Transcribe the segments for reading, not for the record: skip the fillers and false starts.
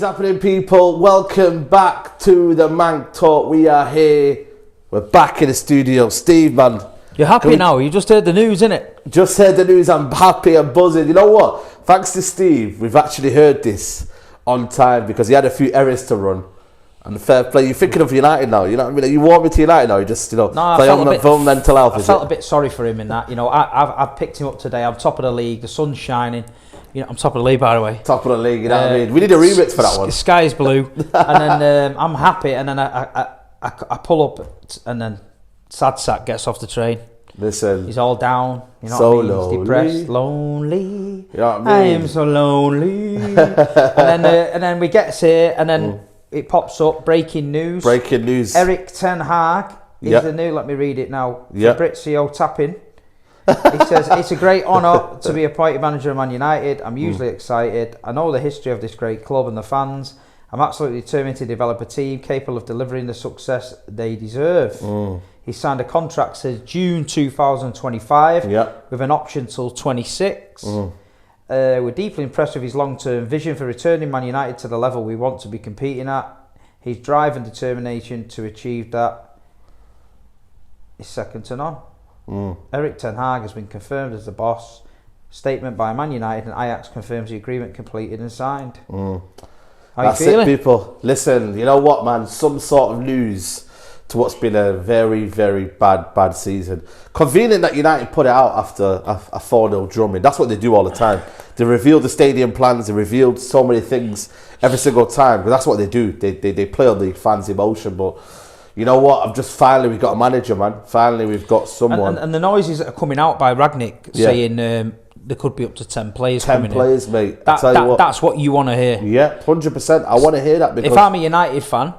happening, people? Welcome back to the Manc Talk. We are here. We're back in the studio. Steve, man. You're happy now? You just heard the news, innit? Just heard the news. I'm happy and buzzing. You know what? Thanks to Steve, we've actually heard this on time because he had a few errands to run. And fair play. You're thinking of United now. You know what I mean? You want me to United now? You just, play on mental health. I felt a bit sorry for him in that. I've picked him up today. I'm top of the league. The sun's shining. I'm top of the league, by the way. Top of the league, you know what I mean? We need a remix for that one. The sky's blue. And then I'm happy. And then I pull up and then Sad Sack gets off the train. Listen. He's all down. You know so what I mean? lonely. He's depressed. Lonely. You know what I mean? I am so lonely. and then we get here and then it pops up. Breaking news. Breaking news. Erik ten Hag is the new, let me read it now. Fabrizio tapping. He says, it's a great honour to be appointed manager of Man United. I'm hugely excited. I know the history of this great club and the fans. I'm absolutely determined to develop a team capable of delivering the success they deserve. He signed a contract since June 2025 with an option till 26. We're deeply impressed with his long-term vision for returning Man United to the level we want to be competing at. His drive and determination to achieve that is second to none. Erik ten Hag has been confirmed as the boss. Statement by Man United and Ajax confirms the agreement completed and signed. That's it, people. Listen, you know what, man? Some sort of news to what's been a very, very bad season. Convenient that United put it out after a 4-0 drumming. That's what they do all the time. They reveal the stadium plans. They revealed so many things every single time. But that's what they do. They play on the fans' emotion. But you know what? We've got a manager, man. Finally, we've got someone. And the noises that are coming out by Ragnick saying there could be up to 10 players coming in. 10 players, mate. That's what you want to hear. Yeah, 100%. I want to hear that because if I'm a United fan,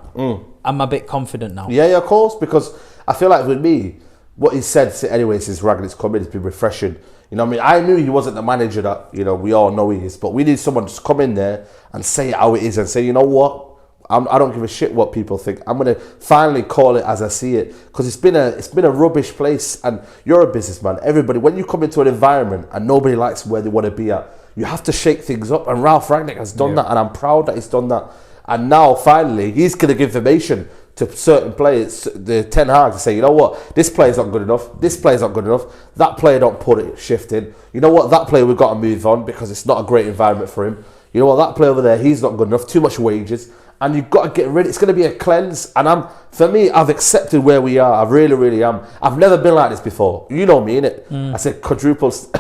I'm a bit confident now. Yeah, of course. Because I feel like with me, what he said anyway since Ragnick's come in has been refreshing. You know what I mean? I knew he wasn't the manager that, we all know he is. But we need someone to come in there and say it how it is and say, you know what? I don't give a shit what people think. I'm going to finally call it as I see it because it's been a rubbish place. And you're a businessman. Everybody, when you come into an environment and nobody likes where they want to be at, you have to shake things up. And Ralph Ragnick has done that, and I'm proud that he's done that. And now finally, he's going to give information to certain players, the Ten Hag, to say, you know what, this player's not good enough. This player's not good enough. That player don't put it shifting. You know what, that player we've got to move on because it's not a great environment for him. You know what, that player over there, he's not good enough. Too much wages. And you've got to get rid. It's going to be a cleanse. And I've accepted where we are. I really, really am. I've never been like this before. You know me, innit? I said quadruples.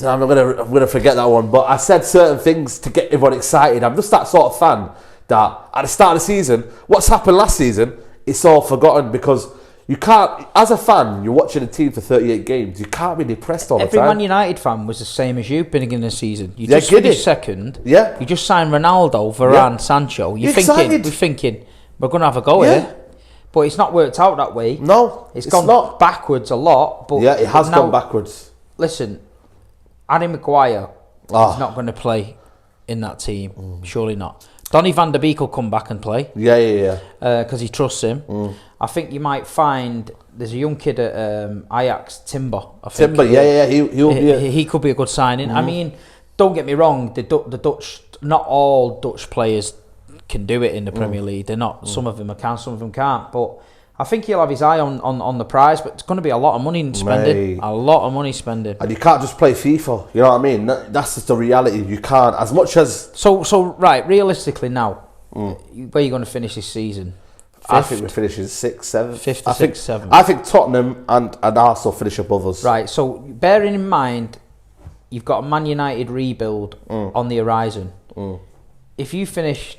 I'm gonna forget that one. But I said certain things to get everyone excited. I'm just that sort of fan that at the start of the season, what's happened last season, it's all forgotten because you can't, as a fan, you're watching a team for 38 games, you can't be depressed all the time. Every Man United fan was the same as you beginning of the season. You just finished second. Yeah. You just signed Ronaldo, Varane, Sancho. We're thinking, we're going to have a go here. But it's not worked out that way. No, it's gone backwards a lot. But it has gone backwards. Listen, Maguire is not going to play in that team. Surely not. Donny van der Beek will come back and play. Yeah. Because he trusts him. I think you might find there's a young kid at Ajax, Timber. He could be a good signing. I mean, don't get me wrong. The Dutch, not all Dutch players can do it in the Premier League. They're not. Some of them can, some of them can't. But I think he'll have his eye on the prize. But it's going to be a lot of money spending. Mate. A lot of money spending. And you can't just play FIFA. You know what I mean? That's just the reality. You can't. As much as so right. Realistically, now, where are you going to finish this season? Fifth? I think we're finishing 6th, 7th. 5th or 6th, 7th. I think Tottenham and Arsenal finish above us. Right, so bearing in mind, you've got a Man United rebuild on the horizon. If you finish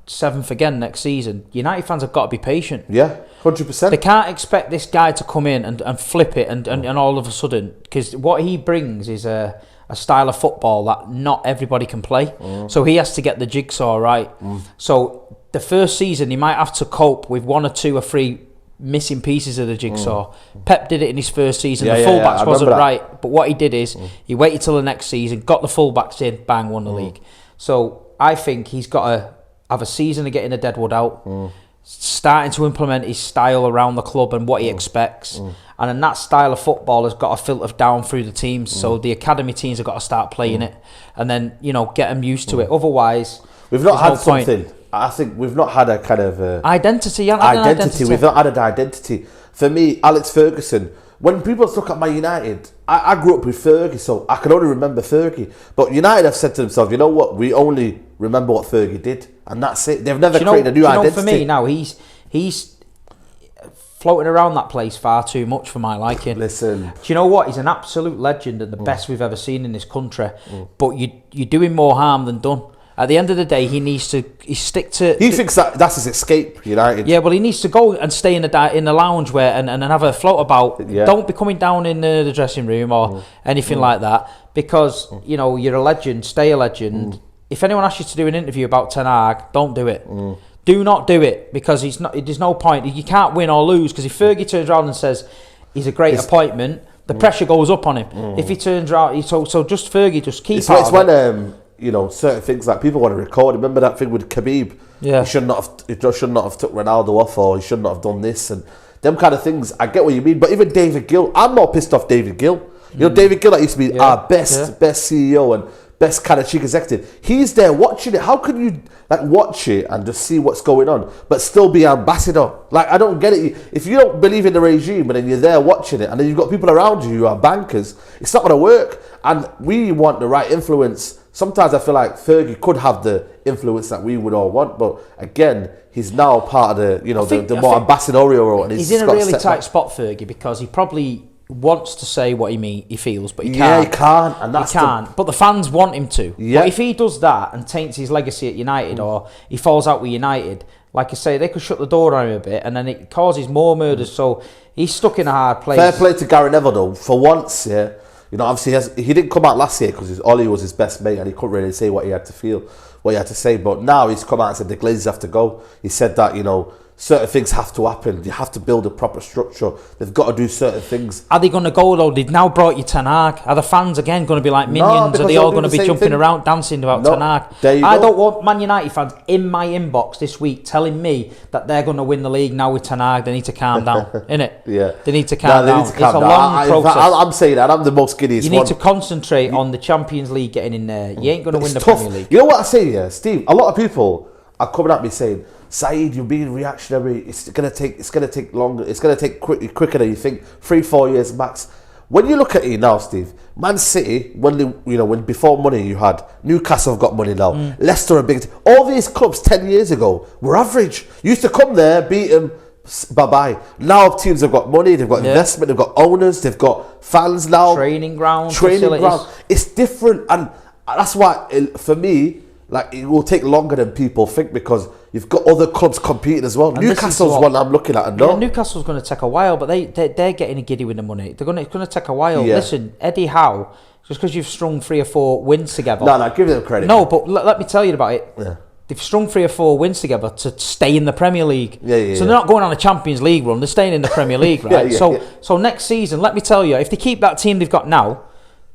7th again next season, United fans have got to be patient. Yeah, 100%. They can't expect this guy to come in and flip it and all of a sudden, because what he brings is a style of football that not everybody can play. So he has to get the jigsaw right. So the first season, he might have to cope with 1 or 2 or 3 missing pieces of the jigsaw. Pep did it in his first season. The fullbacks wasn't right, but what he did is he waited till the next season, got the fullbacks in, bang, won the league. So I think he's got to have a season of getting the deadwood out, starting to implement his style around the club and what he expects. And then that style of football has got to filter down through the teams. So the academy teams have got to start playing it and then, get them used to it. Otherwise, we've not had something. I think we've not had a kind of identity. We've not had an identity. For me, Alex Ferguson. When people look at Man United, I grew up with Fergie, so I can only remember Fergie. But United have said to themselves, you know what? We only remember what Fergie did, and that's it. They've never created a new identity. For me now, he's floating around that place far too much for my liking. Listen, do you know what? He's an absolute legend and the best we've ever seen in this country. But you're doing more harm than done. At the end of the day, he needs to stick to. He thinks that's his escape, United. Yeah, well, he needs to go and stay in the lounge and have a float about. Yeah. Don't be coming down in the dressing room or anything like that, because you're a legend. Stay a legend. If anyone asks you to do an interview about Ten Hag, don't do it. Do not do it, because there's no point. You can't win or lose, because if Fergie turns around and says he's a great appointment, the pressure goes up on him. If he turns around, so just Fergie, just keep. It's when certain things like people want to record. Remember that thing with Khabib? Yeah. He should not have took Ronaldo off, or he should not have done this, and them kind of things. I get what you mean, but even David Gill, I'm more pissed off David Gill. David Gill, that used to be our best CEO and best kind of chief executive. He's there watching it. How can you watch it and just see what's going on, but still be ambassador? I don't get it. If you don't believe in the regime, and then you're there watching it, and then you've got people around you who are bankers, it's not going to work. And we want the right influence. Sometimes I feel like Fergie could have the influence that we would all want, but again, he's now part of the more ambassadorial role. And he's in a really tight spot, Fergie, because he probably wants to say what he feels, but he can't. Yeah, he can't, and that's he can't. But the fans want him to. Yeah. But if he does that and taints his legacy at United, or he falls out with United, like I say, they could shut the door on him a bit, and then it causes more murders. So he's stuck in a hard place. Fair play to Gary Neville, though. For once, yeah. Obviously he didn't come out last year because Ollie was his best mate and he couldn't really say what he had to feel, what he had to say. But now he's come out and said the Glazers have to go. He said that, certain things have to happen. You have to build a proper structure. They've got to do certain things. Are they going to go, though? They've now brought you Ten Hag. Are the fans, again, going to be like minions? Are they all going to be jumping around, dancing about Ten Hag? I don't want Man United fans in my inbox this week telling me that they're going to win the league now with Ten Hag. They need to calm down, innit? Yeah. They need to calm down. It's a long process. I'm saying that. I'm the most giddiest one. You need to concentrate on the Champions League getting in there. You ain't going to win the Premier League. You know what I say, yeah, Steve? A lot of people are coming at me saying, Saeed, you're being reactionary. It's gonna take longer. It's gonna take quicker than you think. 3-4 years max. When you look at it now, Steve, Man City, when before money you had Newcastle have got money now. Leicester are big. All these clubs 10 years ago were average. You used to come there, beat them, bye bye. Now teams have got money. They've got investment. They've got owners. They've got fans now. Training ground. It's different, and that's why for me, it will take longer than people think, because you've got other clubs competing as well. And Newcastle's one I'm looking at. Yeah, Newcastle's going to take a while, but they're getting a giddy with the money. It's going to take a while. Yeah. Listen, Eddie Howe, just because you've strung 3 or 4 wins together. No, give them credit. No, but let me tell you about it. Yeah. They've strung 3 or 4 wins together to stay in the Premier League. So they're not going on a Champions League run. They're staying in the Premier League, right? So next season, let me tell you, if they keep that team they've got now,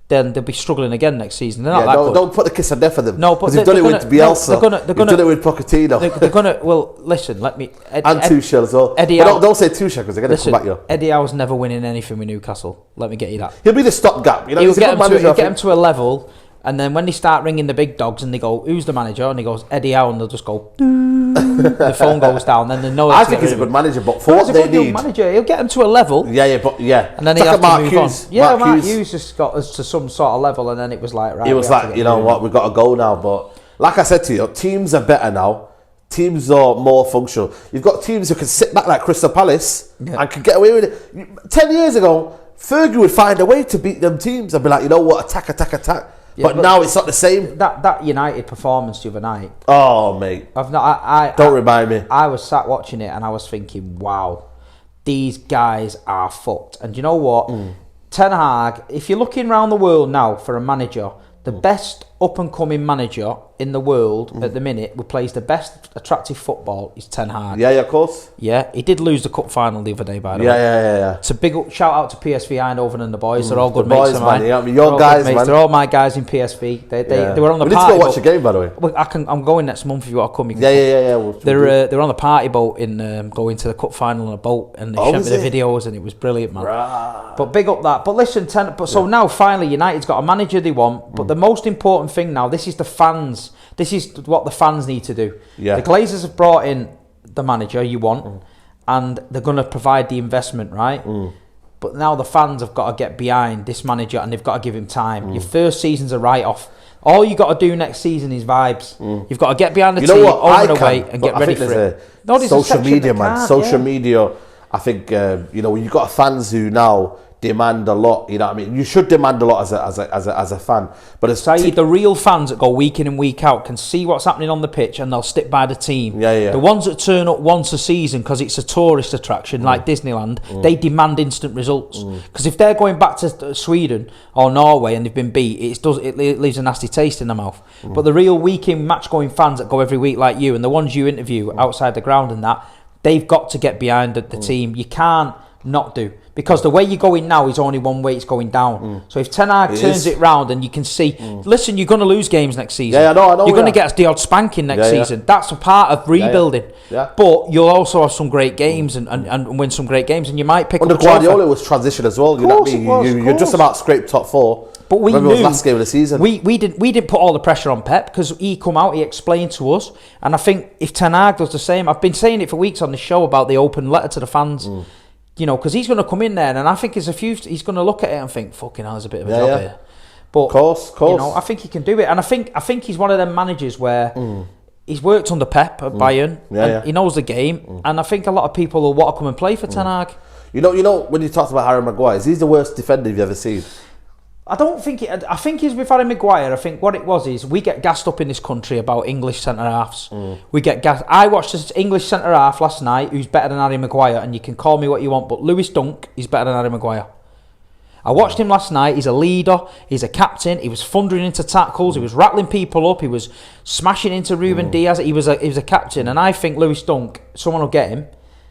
then they'll be struggling again next season. They're not that good. Don't put the kiss on death for them. No, but they've done it with Bielsa. They've done it with Pochettino. They're gonna. Well, listen. Let me. And Tuchel as well. Don't say Tuchel because they're gonna come back you. Eddie Howe's never winning anything with Newcastle. Let me get you that. He'll be the stopgap. He'll get him to a level. And then when they start ringing the big dogs and they go, "Who's the manager?" and he goes, "Eddie Howe," and they'll just go, the phone goes down. Then they know. I think he's a good manager, but for what they need, he'll get them to a level. Yeah, and then he has to move on. Yeah, Mark Hughes just got us to some sort of level, and then it was like, right. It was like, you know what, we've got to go now. But like I said to you, teams are better now. Teams are more functional. You've got teams who can sit back like Crystal Palace and can get away with it. 10 years ago, Fergie would find a way to beat them teams and be like, you know what, attack. Yeah, but now it's not the same. That United performance the other night. Oh, mate. Don't remind me. I was sat watching it and I was thinking, wow, these guys are fucked. And you know what? Ten Hag, if you're looking around the world now for a manager, the best up-and-coming manager in the world at the minute who plays the best attractive football is Ten Hag. Yeah, of course. Yeah, he did lose the cup final the other day, by the way. Yeah. It's a big shout out to PSV Eindhoven and the boys. They're all good mates of mine. Your guys, man. They're all my guys in PSV. They were on the party boat. We need to go watch a game, by the way. I'm going next month if you want to come. Yeah. They're on the party boat in going to the cup final on a boat, and they showed me the videos, and it was brilliant, man. Right. But big up that. But listen, so now finally United's got a manager they want, but the most important important thing now. This is the fans. This is what the fans need to do. Yeah. The Glazers have brought in the manager you want, and they're going to provide the investment, right? But now the fans have got to get behind this manager, and they've got to give him time. Your first season's a write-off. All you got to do next season is vibes. You've got to get behind the team, over the way, and get ready for it. Social media, man. Social media. I think you've got fans who now demand a lot. You know what I mean? You should demand a lot as a fan. But as the real fans that go week in and week out can see what's happening on the pitch, and they'll stick by the team. Yeah. The ones that turn up once a season because it's a tourist attraction like Disneyland, they demand instant results. Because if they're going back to Sweden or Norway and they've been beat, it leaves a nasty taste in their mouth. But the real week in match going fans that go every week like you, and the ones you interview outside the ground and that, they've got to get behind the team. You can't not do, because the way you're going now is only one way, it's going down. So if Ten Hag turns it round, and you can see, listen, you're going to lose games next season. I know. You're going to get the odd spanking next season. That's a part of rebuilding. But you'll also have some great games and win some great games, and you might pick up a trophy. Guardiola was transition as well. You know what I mean? You're just about scraped top 4. But we knew last game of the season. We didn't put all the pressure on Pep, because he come out, he explained to us, and I think if Ten Hag does the same, I've been saying it for weeks on the show about the open letter to the fans. You know, because he's going to come in there, and I think he's going to look at it and think, fucking hell, there's a bit of a job here. But of course. You know, I think he can do it, and I think he's one of them managers where he's worked under Pep at Bayern, and he knows the game, and I think a lot of people will want to come and play for Ten Hag. You know, when you talked about Harry Maguire, he's the worst defender you've ever seen. I don't think I think he's with Harry Maguire. I think what it was is we get gassed up in this country about English centre halves. We get gassed. I watched this English centre half last night who's better than Harry Maguire, and you can call me what you want, but Lewis Dunk is better than Harry Maguire. I watched him last night. He's a leader. He's a captain. He was thundering into tackles. He was rattling people up. He was smashing into Ruben Diaz. He was a captain, and I think Lewis Dunk, someone will get him.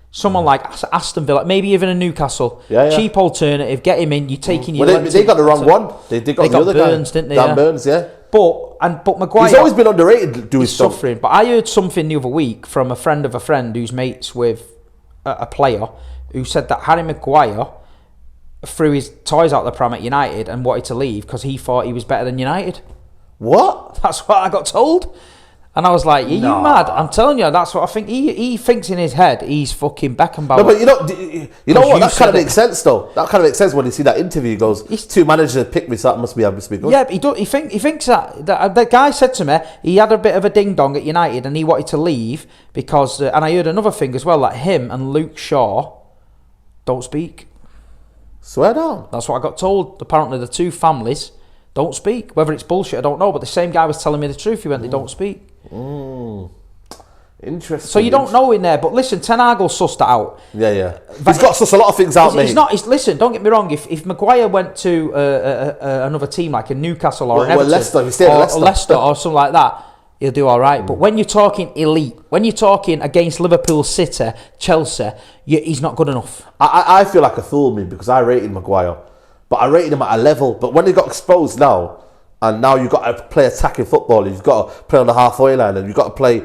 Someone like Aston Villa, maybe even a Newcastle, cheap alternative. Get him in. You're taking your. Well, they got the wrong one. They got the other Burns, guy. didn't they? Dan Burns, yeah. But Maguire, he's always been underrated. Doing stuff. Suffering. But I heard something the other week from a friend of a friend who's mates with a player who said that Harry Maguire threw his toys out the pram at United and wanted to leave because he thought he was better than United. What? That's what I got told. And I was like, are you mad? I'm telling you, that's what I think. He thinks in his head he's fucking Beckenbauer. No, but you know what? That kind of makes sense, though. That kind of makes sense when you see that interview. He goes, two managers picked me, so that must be good. Yeah, but he thinks that. The guy said to me, he had a bit of a ding-dong at United and he wanted to leave because... and I heard another thing as well, that him and Luke Shaw don't speak. Swear down. That's what I got told. Apparently the two families don't speak. Whether it's bullshit, I don't know, but the same guy was telling me the truth. He went, they don't speak. Interesting. So you don't know in there, but listen, Ten Hag will suss that out. Yeah. He's got to suss a lot of things out, mate. Listen, don't get me wrong. If Maguire went to another team like a Newcastle or an Everton, Leicester or something like that, he'll do all right. But when you're talking elite, when you're talking against Liverpool, City, Chelsea, he's not good enough. I feel like a fool, me, because I rated Maguire, but I rated him at a level. But when he got exposed now, and now you've got to play attacking football, you've got to play on the halfway line, and you've got to play,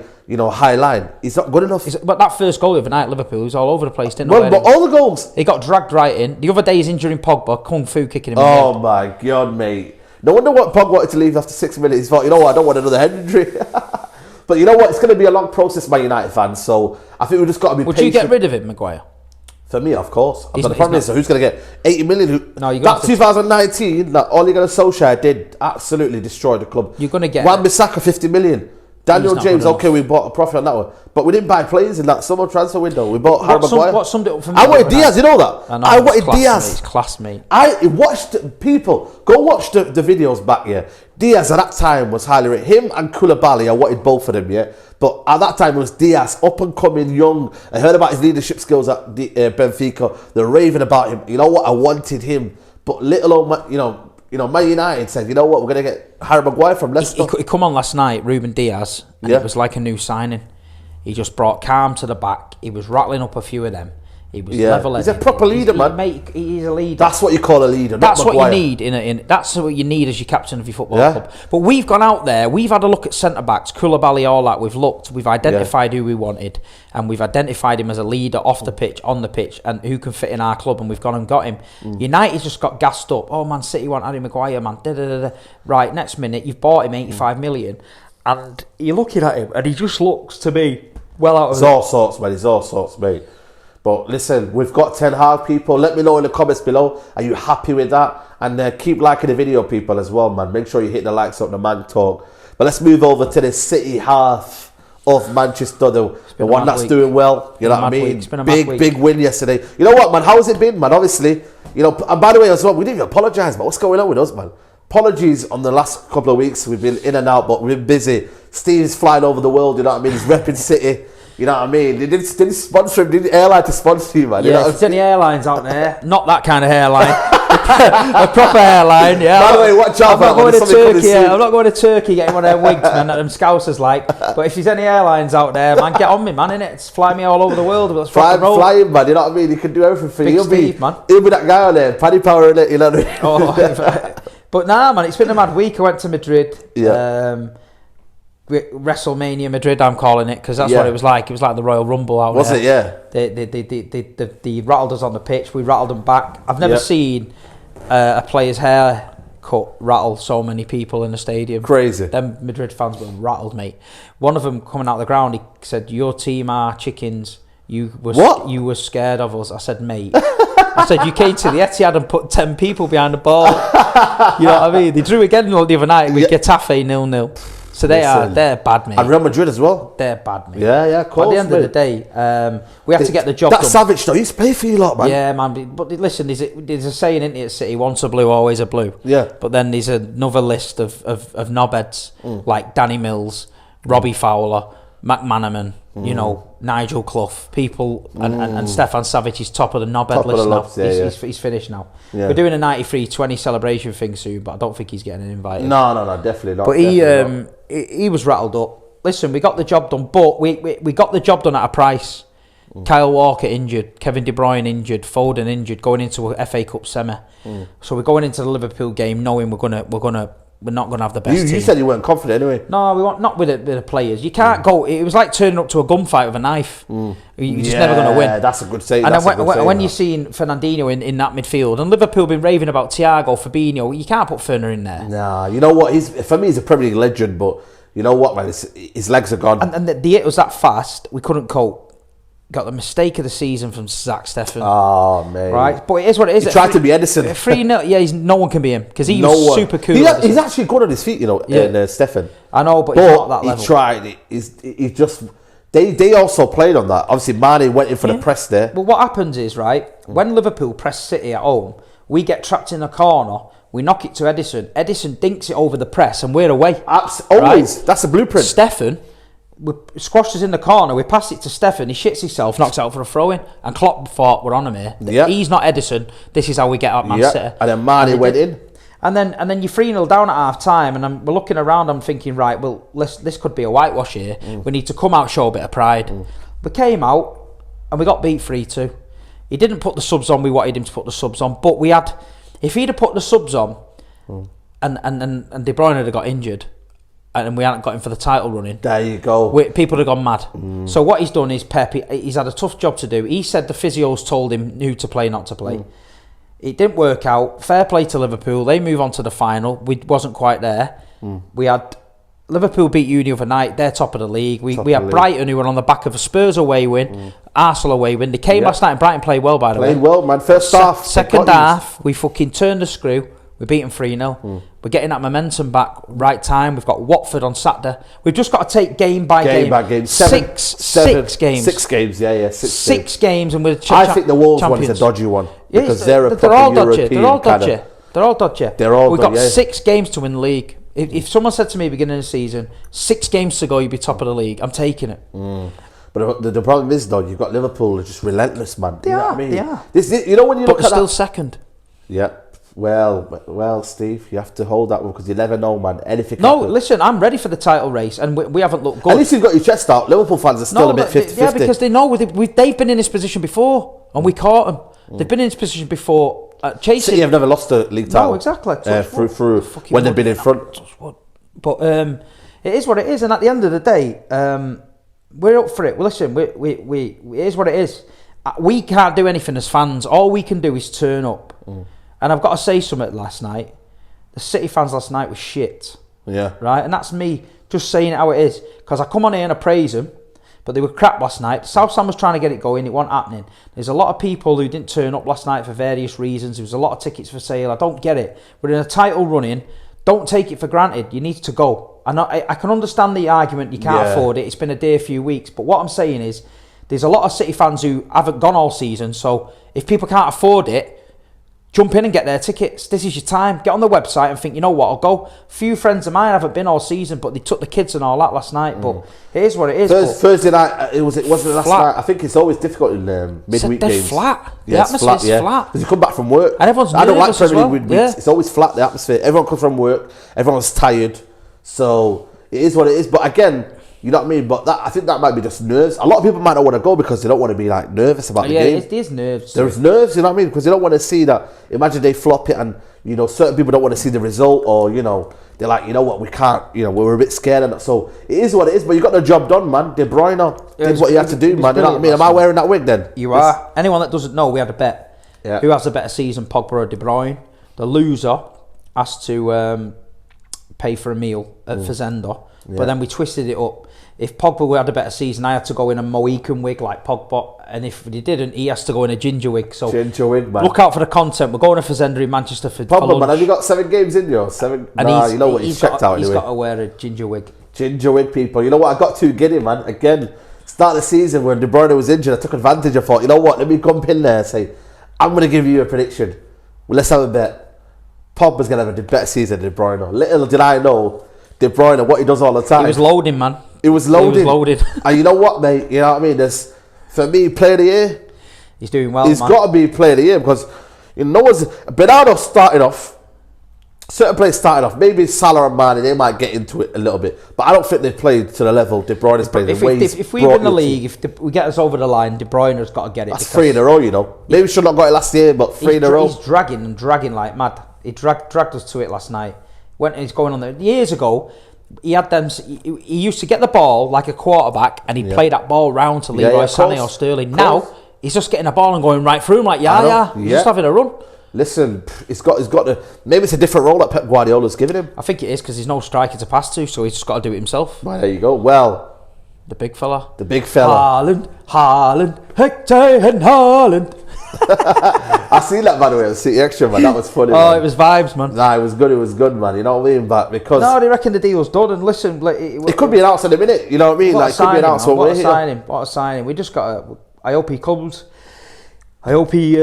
high line. He's not good enough. But that first goal of the night at Liverpool, he was all over the place, didn't he? But all the goals. He got dragged right in. The other day he's injuring Pogba, Kung Fu kicking him in. Oh my God, mate. No wonder what Pogba wanted to leave after 6 minutes. He thought, I don't want another head injury. But you know what? It's going to be a long process, my United fans, so I think we've just got to be patient. Would you get rid of him, Maguire? For me, of course. But the problem is, who's going to get 80 million? No, that 2019, that Ole Gunnar Solskjaer did absolutely destroy the club. You're going to get... Wan-Bissaka, 50 million. Daniel James, okay, we bought a profit on that one. But we didn't buy players in that summer transfer window. We bought Harry Maguire. What summed it up for me? I wanted Diaz, you know that? I wanted Diaz. It's class, mate. I watched people, go watch the videos back, yeah. Diaz at that time was highly rated. Him and Koulibaly, I wanted both of them, yeah. But at that time it was Diaz, up and coming, young. I heard about his leadership skills at Benfica. They're raving about him. You know what? I wanted him. But little old, Man United said, you know what? We're going to get Harry Maguire from Leicester. He come on last night, Ruben Diaz, and it was like a new signing. He just brought calm to the back. He was rattling up a few of them. He was level-headed. He's a proper leader, man. He's a leader. That's what you call a leader. That's what you need that's what you need as your captain of your football club. But we've gone out there. We've had a look at centre backs, Koulibaly, all that. We've looked. We've identified who we wanted, and we've identified him as a leader off the pitch, on the pitch, and who can fit in our club. And we've gone and got him. United just got gassed up. Oh, Man City want Harry Maguire, man. Right, next minute you've bought him 85 million, and you're looking at him, and he just looks to me well out of. He's all sorts, man. He's all sorts, mate. But listen, we've got Ten Hag, people. Let me know in the comments below. Are you happy with that? And keep liking the video, people, as well, man. Make sure you hit the likes up the Manc talk. But let's move over to the City half of Manchester, the one that's doing well. You know what I mean? Big win yesterday. You know what, man? How has it been, man? Obviously, you know. And by the way, as well, we didn't even apologise. But what's going on with us, man? Apologies on the last couple of weeks. We've been in and out, but we've been busy. Steve's flying over the world. You know what I mean? He's repping City. You know what I mean? They didn't sponsor him. They didn't airline to sponsor you, man. Yeah, you know if there's any airlines out there, not that kind of airline. A proper airline, yeah. By the way, watch out, I'm not going to Turkey. I'm not going to Turkey getting one of them wigs, man, that them scousers like. But if there's any airlines out there, man, get on me, man, innit? It's fly me all over the world. Let's rock and roll. Flying, man. You know what I mean? He can do everything for you. Big Steve, man. He'll be that guy on there, Paddy Power in it. You know what I mean? But nah, man, it's been a mad week. I went to Madrid. Yeah. WrestleMania Madrid, I'm calling it, because that's what it was like. It was like the Royal Rumble out there. Was it? Yeah. They rattled us on the pitch. We rattled them back. I've never seen a player's hair cut rattle so many people in the stadium. Crazy. Them Madrid fans were rattled, mate. One of them coming out of the ground, he said, "Your team are chickens. You were scared of us." I said, "Mate." I said, "You came to the Etihad and put 10 people behind the ball." You know what I mean? They drew again the other night with Getafe 0-0. So they're bad, mate. And Real Madrid as well. They're bad, mate. Yeah, of course. But at the end of the day, we have to get the job done. That Savage though, he's play for you lot, man. Yeah, man. But listen, there's a saying in City: once a blue, always a blue. Yeah. But then there's another list of knobheads like Danny Mills, Robbie Fowler, McManaman, you know, Nigel Clough, people, and Stefan Savic is top of the knobhead list now. He's finished now. Yeah. We're doing a 93-20 celebration thing soon, but I don't think he's getting invited. No, definitely not. But he was rattled up. Listen, we got the job done, but we got the job done at a price. Kyle Walker injured, Kevin De Bruyne injured, Foden injured, going into a FA Cup semi. So we're going into the Liverpool game knowing we're not gonna have the best team. You said you weren't confident anyway. No, we want not with the players. You can't go. It was like turning up to a gunfight with a knife. You're just never gonna win. That's a good saying. And when you're seeing Fernandinho in that midfield, and Liverpool been raving about Thiago, Fabinho, you can't put Ferner in there. Nah, you know what? For me, he's a Premier League legend, but you know what, man? His legs are gone. And the hit was that fast, we couldn't cope. Got the mistake of the season from Zach Steffen. Oh, man. Right? But it is what it is. He tried to be Edison. 3-0, yeah, no one can be him, because he was super cool. He's actually good on his feet, you know, Steffen. I know, but he's not that level. He tried. He just... They also played on that. Obviously, Mane went in for the press there. But what happens is, right, when Liverpool press City at home, we get trapped in a corner, we knock it to Edison. Edison dinks it over the press, and we're away. Always. Right? That's the blueprint. Steffen... We squashed us in the corner. We passed it to Steffen. He shits himself, knocks out for a throw in, and Klopp thought we're on him here. Yep. He's not Edison. This is how we get up Man City. And then Mane went in. And then you 3-0 down at half time, and we're looking around. I'm thinking, right, well, this could be a whitewash here. We need to come out, show a bit of pride. We came out and we got beat 3-2. He didn't put the subs on. We wanted him to put the subs on, but if he'd have put the subs on, and De Bruyne had got injured, and we hadn't got him for the title running. There you go. People have gone mad. So what he's done is Pep, he's had a tough job to do. He said the physios told him who to play, not to play. It didn't work out. Fair play to Liverpool. They move on to the final. We wasn't quite there. We had Liverpool beat you the other night. They're top of the league. We had Brighton, who were on the back of a Spurs away win, Arsenal away win. They came last night, and Brighton played well, by the way. Played well, man. First half. Second half, we fucking turned the screw. We beat them 3-0. We're getting that momentum back right time. We've got Watford on Saturday. We've just got to take game by game. Six games. 6 games, yeah. Six games, and we're I think the Wolves one is a dodgy one. Because they're a proper European They're all dodgy. They're all dodgy. We've got 6 games to win the league. If someone said to me beginning of the season, 6 games to go, you'd be top of the league, I'm taking it. But the problem is, though, you've got Liverpool, they're just relentless, man. They are. You know when you look at that... still second. Yeah. Well, Steve, you have to hold that one because you never know, man. Anything. No, happen. Listen, I'm ready for the title race, and we haven't looked good. At least you've got your chest out. Liverpool fans are still a bit 50-50. Yeah, because they know they've been in this position before, and we caught them. They've been in this position before, chasing. City have never lost a league title. No, exactly. Through when they've been in front. But it is what it is, and at the end of the day, we're up for it. Well, listen, it is what it is. We can't do anything as fans. All we can do is turn up. And I've got to say something last night. The City fans last night were shit. Yeah. Right? And that's me just saying it how it is. Because I come on here and I praise them, but they were crap last night. South Sam was trying to get it going. It wasn't happening. There's a lot of people who didn't turn up last night for various reasons. There was a lot of tickets for sale. I don't get it. We're in a title running. Don't take it for granted. You need to go. I can understand the argument. You can't afford it. It's been a dear few weeks. But what I'm saying is, there's a lot of City fans who haven't gone all season. So if people can't afford it, jump in and get their tickets. This is your time. Get on the website and think, you know what, I'll go. A few friends of mine haven't been all season, but they took the kids and all that last night. But it is what it is. Thursday night, it wasn't last night. I think it's always difficult in midweek games. They're flat. Yeah, the atmosphere's flat. Because you come back from work. And everyone's I don't like nervous as well. midweeks. It's always flat, the atmosphere. Everyone comes from work. Everyone's tired. So it is what it is. But again, you know what I mean? But I think that might be just nerves. A lot of people might not want to go because they don't want to be like nervous about the game. Yeah, it is nerves. There's nerves, you know what I mean? Because they don't want to see that. Imagine they flop it and, you know, certain people don't want to see the result, or, you know, they're like, you know what, we can't, you know, we're a bit scared. And so it is what it is, but you got the job done, man. De Bruyne did what you had to do, man. You know what I mean? Am I wearing that wig then? You are. Anyone that doesn't know, we had a bet. Yeah. Who has a better season, Pogba or De Bruyne? The loser has to pay for a meal at Fazenda. Yeah. But then we twisted it up. If Pogba had a better season, I had to go in a Mohican wig like Pogba, and if he didn't, he has to go in a ginger wig. So ginger wig, man. Look out for the content. We're going to Fazenda in Manchester for Pogba, lunch. man, have you got 7 games in you? 7? And you know what? He's checked out anyway. He's got to wear a ginger wig. Ginger wig, people. You know what? I got too giddy, man. Again, start of the season when De Bruyne was injured, I took advantage. I thought, you know what? Let me come in there and say, I'm going to give you a prediction. Well, let's have a bet. Pogba's going to have a better season than De Bruyne. Little did I know, De Bruyne, what he does all the time. He was loading, man. It was loaded. He was loaded. And you know what, mate? You know what I mean? There's, for me, player of the year. He's doing well, He's got to be player of the year because, you know, Bernardo started off, certain players started off, maybe Salah and Mane, they might get into it a little bit. But I don't think they've played to the level De Bruyne's played. If we win the league, if we get us over the line, De Bruyne's got to get it. That's 3 in a row, you know. Maybe we should not got it last year, but 3 in a row. He's dragging like mad. He dragged us to it last night. He's going on there. Years ago, he had them. He used to get the ball like a quarterback, and he'd play that ball round to Leroy Sané or Sterling. Now he's just getting a ball and going right through him like he's just having a run. Listen, he's got to. Maybe it's a different role that Pep Guardiola's giving him. I think it is because there's no striker to pass to, so he's just got to do it himself. Well, there you go. Well, the big fella. Haaland, Hector and Haaland. I seen that, by the way, on City Extra, man. That was funny. Man. It was vibes, man. Nah, it was good, man. You know what I mean? But because they reckon the deal's done, and listen, it could be announced in a minute. You know what I mean? Like, it could be announced. What a signing! We just got to. I hope he comes. I hope he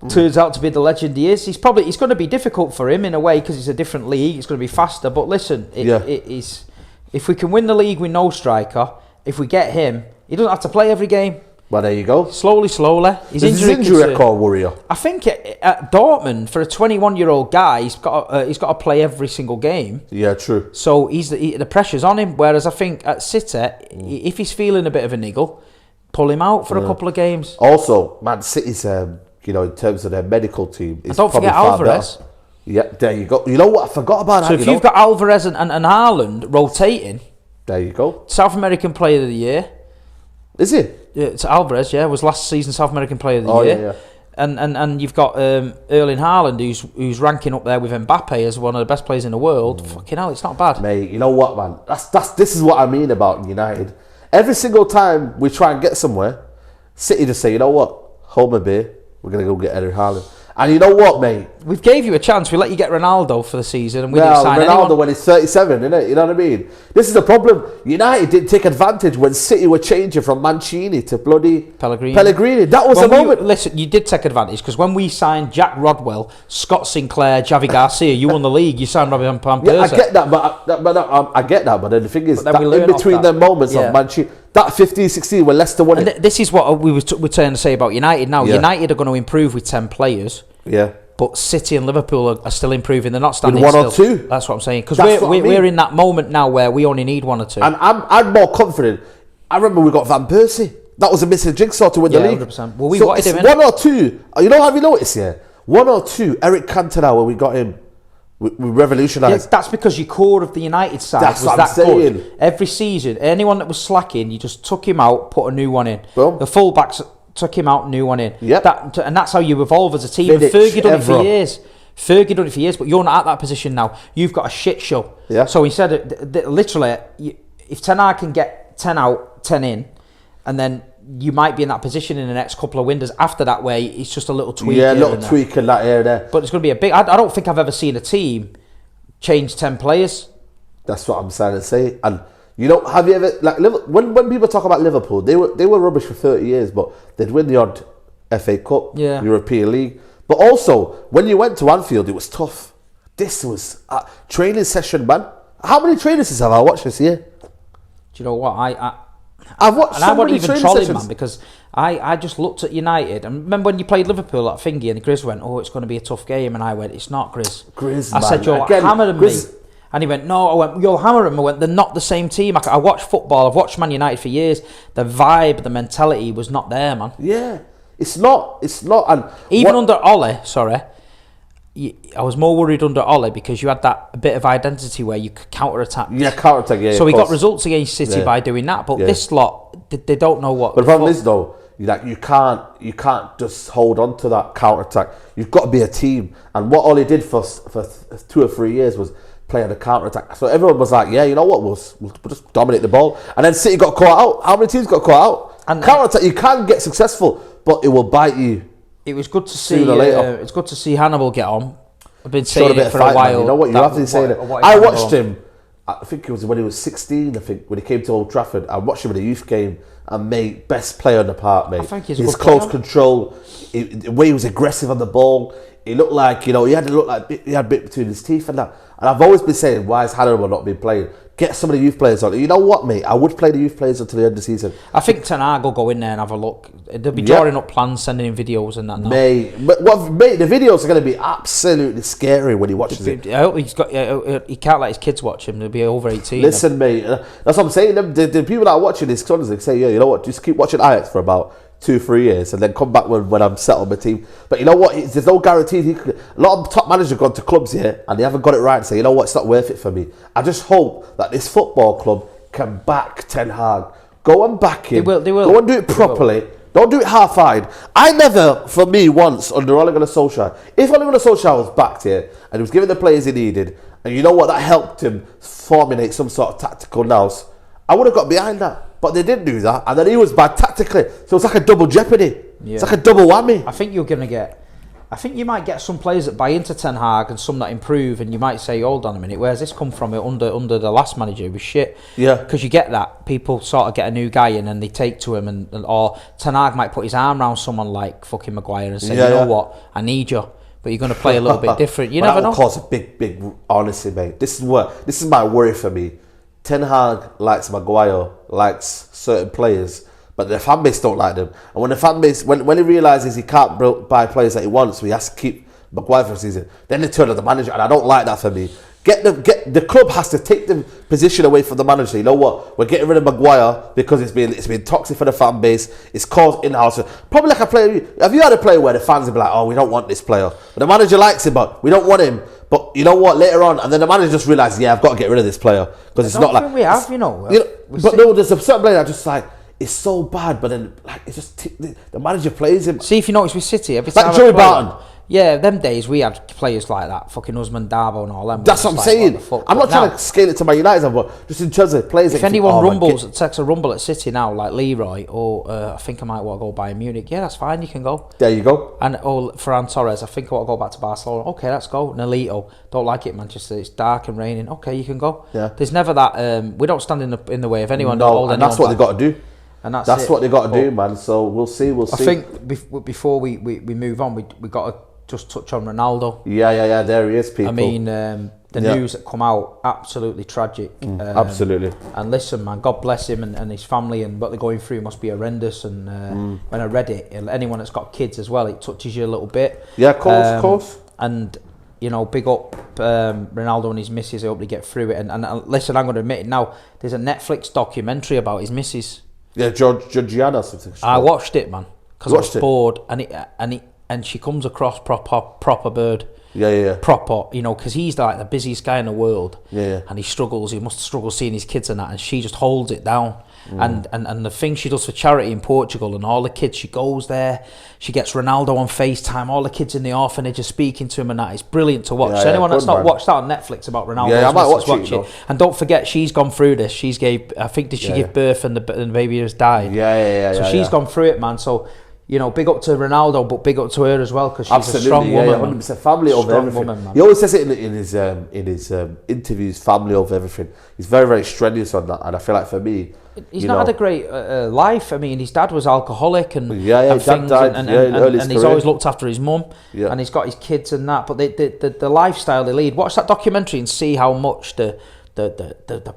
turns out to be the legend he is. He's going to be difficult for him in a way because it's a different league. It's going to be faster. But listen, it is. If we can win the league with no striker, if we get him, he doesn't have to play every game. Well, there you go. Slowly. His injury record worrier. I think at Dortmund, for a 21-year-old guy, he's got to play every single game. Yeah, true. So the pressure's on him. Whereas I think at City, if he's feeling a bit of a niggle, pull him out for a couple of games. Also, Man City's, in terms of their medical team, and don't forget Alvarez. Yeah, there you go. You know what? I forgot about that. So if you've got Alvarez and Haaland rotating, there you go. South American Player of the Year. Is it? Yeah, it's Alvarez, was last season South American Player of the Year. Yeah. And you've got Erling Haaland, who's ranking up there with Mbappe as one of the best players in the world. Fucking hell, it's not bad. Mate, you know what, man? This is what I mean about United. Every single time we try and get somewhere, City just say, you know what? Hold my beer. We're going to go get Erling Haaland. And you know what, mate? We gave you a chance. We let you get Ronaldo for the season, and we didn't sign Ronaldo anyone. When he's 37, innit? You know what I mean? This is the problem. United didn't take advantage when City were changing from Mancini to bloody Pellegrini. That was the moment. Listen, you did take advantage because when we signed Jack Rodwell, Scott Sinclair, Javi Garcia, you won the league. You signed Robin Van Persie. Yeah, I get that, I get that. But then the thing is, that in between them moments of Mancini, that 15-16 when Leicester won it. This is what we're trying to say about United now. Yeah. United are going to improve with 10 players. Yeah. But City and Liverpool are still improving. They're not standing with one still. or two. That's what I'm saying. Because we're in that moment now where we only need one or two. And I'm more confident. I remember we got Van Persie. That was a missing jigsaw to win the league. 100%. Well, we wanted him. One or two. You know, have you noticed? Yeah, one or two. Eric Cantona, when we got him, we revolutionised. Yeah, that's because your core of the United side was that good. Every season, anyone that was slacking, you just took him out, put a new one in. Boom. The fullbacks took him out, new one in. Yep. And that's how you evolve as a team. Fergie done it for years. Fergie done it for years, but you're not at that position now. You've got a shit show. Yeah. So he said, literally, if Ten Hag can get 10 out, 10 in, and then you might be in that position in the next couple of windows. After that way, it's just a little tweak. Yeah, a little tweak in that area there. But it's going to be a big... I don't think I've ever seen a team change 10 players. That's what I'm trying to say. And, you know, have you ever... like when people talk about Liverpool, they were rubbish for 30 years, but they'd win the odd FA Cup, European League. But also, when you went to Anfield, it was tough. This was a training session, man. How many training sessions have I watched this year? Do you know what? I've watched and I wasn't even trolling, sessions. man, because I just looked at United. And remember when you played Liverpool at Thingy and Grizz went, oh, it's going to be a tough game. And I went, it's not, Grizz. I said, you're hammering me. And he went, no. I went, you're hammering me. I went, they're not the same team. I watched football. I've watched Man United for years. The vibe, the mentality was not there, man. Yeah. It's not. And even under Ole, I was more worried under Ole because you had that a bit of identity where you could counter-attack. Yeah, counter-attack, yeah. So we got results against City by doing that, but this lot, they don't know what... But the problem is, though, you can't just hold on to that counter-attack. You've got to be a team. And what Ole did for 2 or 3 years was play on the counter-attack. So everyone was like, yeah, you know what, we'll just dominate the ball. And then City got caught out. How many teams got caught out? And counter-attack, you can get successful, but it will bite you. It was good to see. It's good to see Hannibal get on. I've been saying it for a while. Man. You know what? You have to say that. I watched him. I think it was when he was 16. I think when he came to Old Trafford, I watched him in a youth game. And mate, best player on the park, mate. I think his close control, the way he was aggressive on the ball. He looked like, he had to look like he had a bit between his teeth and that. And I've always been saying, why is Hannibal not been playing? Get some of the youth players on. You know what, mate? I would play the youth players until the end of the season. I think Ten Hag will go in there and have a look. They'll be drawing up plans, sending in videos and that. Mate, the videos are going to be absolutely scary when he watches it. I hope he can't let his kids watch him. They'll be over 18. Listen, mate, that's what I'm saying. The people that are watching this, they say, yeah, you know what? Just keep watching Ajax for about 2-3 years and then come back when I'm set on my team. But you know what? There's no guarantee. A lot of top managers have gone to clubs here and they haven't got it right and say, you know what? It's not worth it for me. I just hope that this football club can back Ten Hag. Go and back him. They will. Go and do it properly. Don't do it half-eyed. I never, for me, once under Ole Gunnar Solskjaer, if Ole Gunnar Solskjaer was backed here and he was giving the players he needed, and you know what? That helped him formulate some sort of tactical nous. I would have got behind that. But they didn't do that, and then he was bad tactically. So it's like a double jeopardy. Yeah. It's like a double whammy. I think you might get some players that buy into Ten Hag and some that improve, and you might say, hold on a minute, where's this come from under the last manager? It was shit. Yeah. Because you get that. People sort of get a new guy in and they take to him, or Ten Hag might put his arm around someone like fucking Maguire and say, you know what, I need you. But you're going to play a little bit different. You never know. That will cause a big, honestly, mate. This is my worry for me. Ten Hag likes Maguire, likes certain players, but the fan base don't like them. And when the fan base, when he realises he can't buy players that he wants, so he has to keep Maguire for a season, then they turn on the manager, and I don't like that for me. The club has to take the position away from the manager. You know what? We're getting rid of Maguire because it's been toxic for the fan base. It's caused in-house. Probably like a player. Have you had a player where the fans will be like, oh, we don't want this player, but the manager likes him, but we don't want him. But you know what? Later on, and then the manager just realises, yeah, I've got to get rid of this player because it's not like we have, you know. But no, there's a certain player that just like it's so bad, but then like it's just the manager plays him. See if you notice with City every time. Like Joey Barton. Yeah, them days we had players like that, fucking Usman Darbo and all them. That's what I'm saying. I'm not trying to scale it to my United, but just in terms of players. If anyone takes a rumble at City now, like Leroy, or I think I might want to go Bayern Munich. Yeah, that's fine. You can go. There you go. And Ferran Torres, I think I want to go back to Barcelona. Okay, let's go. Nolito, don't like it, Manchester. It's dark and raining. Okay, you can go. Yeah. There's never that. We don't stand in the way of anyone. No, and that's what they got to do. And that's what they got to do, man. So we'll see. I think before we move on, we got to just touch on Ronaldo. Yeah. There he is, people. I mean, the news that come out, absolutely tragic. Absolutely. And listen, man, God bless him and his family, and what they're going through must be horrendous. And when I read it, anyone that's got kids as well, it touches you a little bit. Yeah, of course. and you know, big up Ronaldo and his missus. I hope they get through it. And listen, I'm going to admit it now. There's a Netflix documentary about his missus. Yeah, Georgiana or something. I watched it, man, because I was bored, and she comes across proper bird. Yeah. Proper, you know, because he's like the busiest guy in the world. Yeah. And he must struggle seeing his kids and that, and she just holds it down. And the thing she does for charity in Portugal, and all the kids, she goes there, she gets Ronaldo on FaceTime, all the kids in the orphanage are speaking to him and that. It's brilliant to watch. So anyone that's not watched that on Netflix about Ronaldo, I might watch it. And don't forget, she's gone through this. Did she give birth and the baby has died? So she's gone through it, man. So, you know, big up to Ronaldo, but big up to her as well, because she's a strong woman. 100% family over everything. Woman, he always says it in his interviews, family over everything. He's very, very strenuous on that, and I feel like for me, he's not had a great life. I mean, his dad was alcoholic and his dad died, and he's always looked after his mum, and he's got his kids and that. But the lifestyle they lead. Watch that documentary and see how much the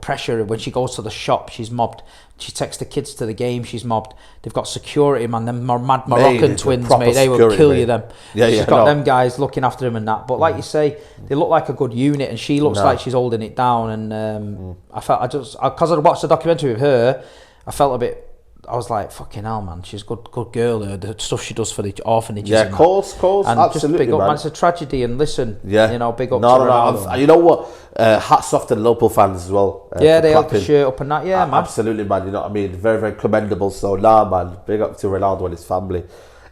pressure. When she goes to the shop, she's mobbed. She takes the kids to the game, she's mobbed. They've got security, man. Them mad Moroccan twins, mate. They will kill you, them. She's got them guys looking after him and that. But like you say, they look like a good unit, and she looks like she's holding it down. And because I watched the documentary with her, I felt a bit. I was like, fucking hell, man. She's a good girl. The stuff she does for the orphanages. Yeah, of course, and absolutely, just big up, man. It's a tragedy, and listen, you know, big up to Ronaldo. You know what? Hats off to the local fans as well. They held the shirt up and that. Yeah, man. Absolutely, man. You know what I mean? Very, very commendable. So, man, big up to Ronaldo and his family.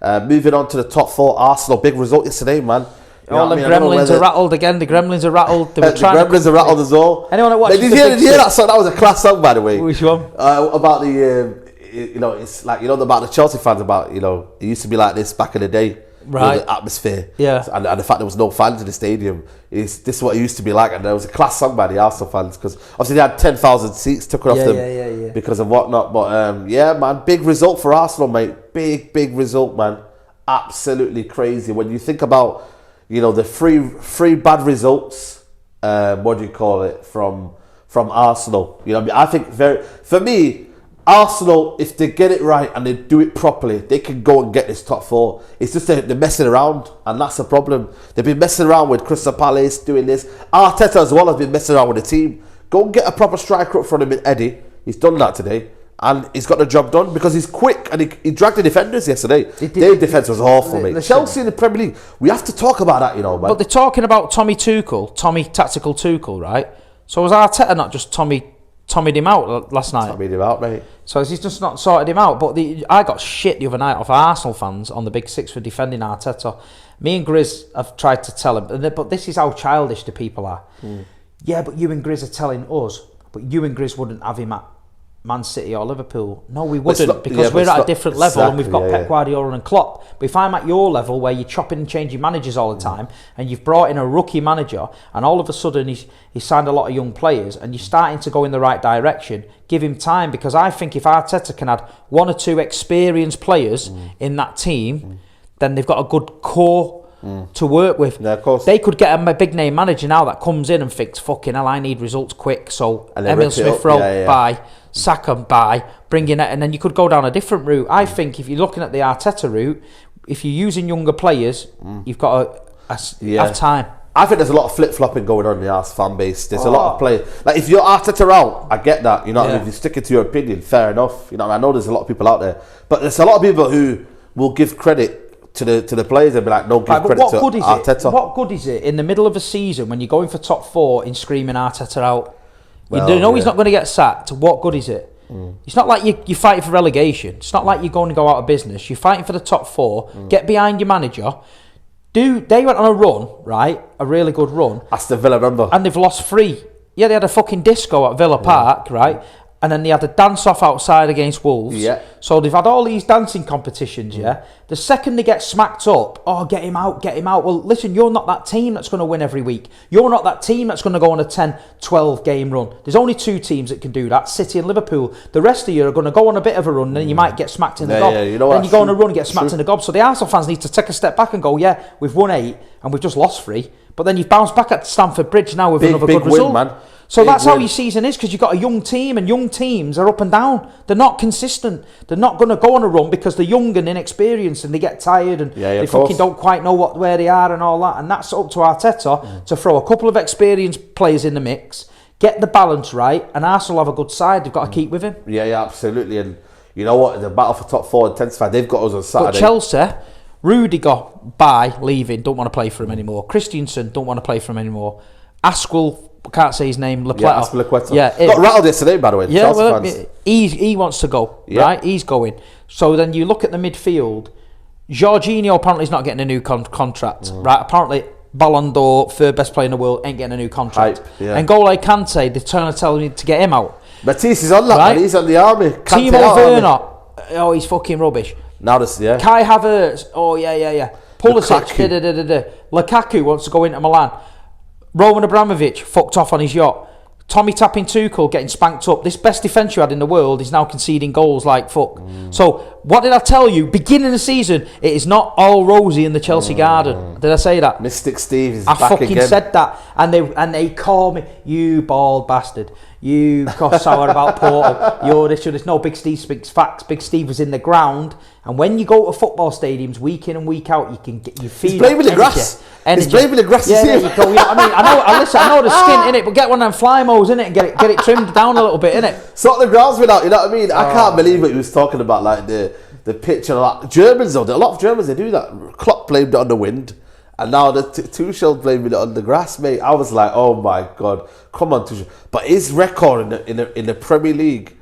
Moving on to the top 4, Arsenal. Big result yesterday, man. All the gremlins are rattled again. The gremlins are rattled. The gremlins are rattled as well. Anyone that watches did you hear that song? That was a class song, by the way. Which one? About the... you know, it's like, you know, about the Chelsea fans, about, you know, it used to be like this back in the day. Right. You know, the atmosphere. Yeah. And the fact there was no fans in the stadium. This is what it used to be like. And there was a class song by the Arsenal fans, because obviously they had 10,000 seats taken off them because of whatnot. But man, big result for Arsenal, mate. Big result, man. Absolutely crazy. When you think about, you know, the three bad results, what do you call it, from Arsenal. You know what I mean? I think for me, Arsenal, if they get it right and they do it properly, they can go and get this top 4. It's just they're messing around, and that's the problem. They've been messing around with Crystal Palace, doing this. Arteta as well has been messing around with the team. Go and get a proper striker up front of him in Eddie. He's done that today, and he's got the job done because he's quick, and he dragged the defenders yesterday. Their defence was awful, mate. Chelsea in the Premier League, we have to talk about that, you know, man. But they're talking about Tommy Tactical Tuchel, right? So was Arteta not just Tommied him out last night? Tommied him out, mate. So he's just not sorted him out. But I got shit the other night off Arsenal fans on the Big Six for defending Arteta. Me and Grizz have tried to tell him, but this is how childish the people are. Yeah, but you and Grizz are telling us, but you and Grizz wouldn't have him at Man City or Liverpool. No, we wouldn't, because we're at a different level, and we've got Pep Guardiola and Klopp. But if I'm at your level, where you're chopping and changing managers all the time, and you've brought in a rookie manager, and all of a sudden he's signed a lot of young players, and you're starting to go in the right direction, give him time. Because I think if Arteta can add 1 or 2 experienced players in that team, then they've got a good core to work with. Yeah, of course. They could get a big name manager now that comes in and thinks, fucking hell, I need results quick. So Emile Smith-Rowe, bye. Saka, bye. Bring in it, and then you could go down a different route. I think if you're looking at the Arteta route, if you're using younger players, you've got to have time. I think there's a lot of flip-flopping going on in the Arsenal fan base. There's a lot of players. Like, if you're Arteta out, I get that. You know what I mean? If you're sticking to your opinion, fair enough. You know, I know there's a lot of people out there. But there's a lot of people who will give credit to the players and be like, no, give credit to Arteta. What good is it in the middle of a season when you're going for top 4 in screaming Arteta out? Well, you know he's not going to get sacked. What good is it? It's not like you're fighting for relegation. It's not like you're going to go out of business. You're fighting for the top 4. Get behind your manager. They went on a run, right? A really good run. Aston Villa, remember? And they've lost 3. Yeah, they had a fucking disco at Villa Park, right? And then they had a dance-off outside against Wolves. Yeah. So they've had all these dancing competitions, yeah? The second they get smacked up, get him out. Well, listen, you're not that team that's going to win every week. You're not that team that's going to go on a 10, 12 game run. There's only 2 teams that can do that, City and Liverpool. The rest of you are going to go on a bit of a run, and then you might get smacked in the gob. You know then you go on a run and get smacked in the gob. So the Arsenal fans need to take a step back and go, yeah, we've won 8 and we've just lost 3. But then you've bounced back at Stamford Bridge now with another good result. Win, man. So that's how your season is, because you've got a young team, and young teams are up and down. They're not consistent. They're not going to go on a run because they're young and inexperienced and they get tired and they fucking don't quite know where they are and all that. And that's up to Arteta to throw a couple of experienced players in the mix, get the balance right, and Arsenal have a good side. They've got to keep with him. Yeah, absolutely. And you know what? The battle for top 4 intensified. They've got us on Saturday. But Chelsea, Rudiger, leaving, don't want to play for him anymore. Christensen, don't want to play for him anymore. Asquil, can't say his name, Laqueta. Yeah, got rattled yesterday, by the way. Yeah, well, he wants to go, right? He's going. So then you look at the midfield. Jorginho apparently is not getting a new contract, right? Apparently, Ballon d'Or, third best player in the world, ain't getting a new contract. And N'Golo Kante, they're trying to tell me to get him out. Matisse is on that, right? Man. He's on the army. Timo Werner, he's fucking rubbish. Now this, Kai Havertz, Pulisic, Lukaku wants to go into Milan. Roman Abramovich fucked off on his yacht. Tommy tapping Tuchel getting spanked up. This best defence you had in the world is now conceding goals like fuck. So what did I tell you? Beginning of the season, it is not all rosy in the Chelsea garden. Did I say that? Mystic Steve is back again. I fucking said that, and they call me, you bald bastard. You got sour about Porto. You're this, you're this. No, Big Steve speaks facts. Big Steve was in the ground, and when you go to football stadiums week in and week out, you can get He's blaming the grass. He's blaming the grass. Yeah, there you go. You know what I mean? I know the skin in it, but get one of them fly mows in it and get it trimmed down a little bit in it. Sort the groundsman out. You know what I mean? I can't believe what he was talking about, like the pitch and all that. Germans though, a lot of Germans they do that. Klopp blamed it on the wind. And now the Tuchel blaming it on the grass, mate. I was like, oh my God, come on, Tuchel. But his record in the Premier League,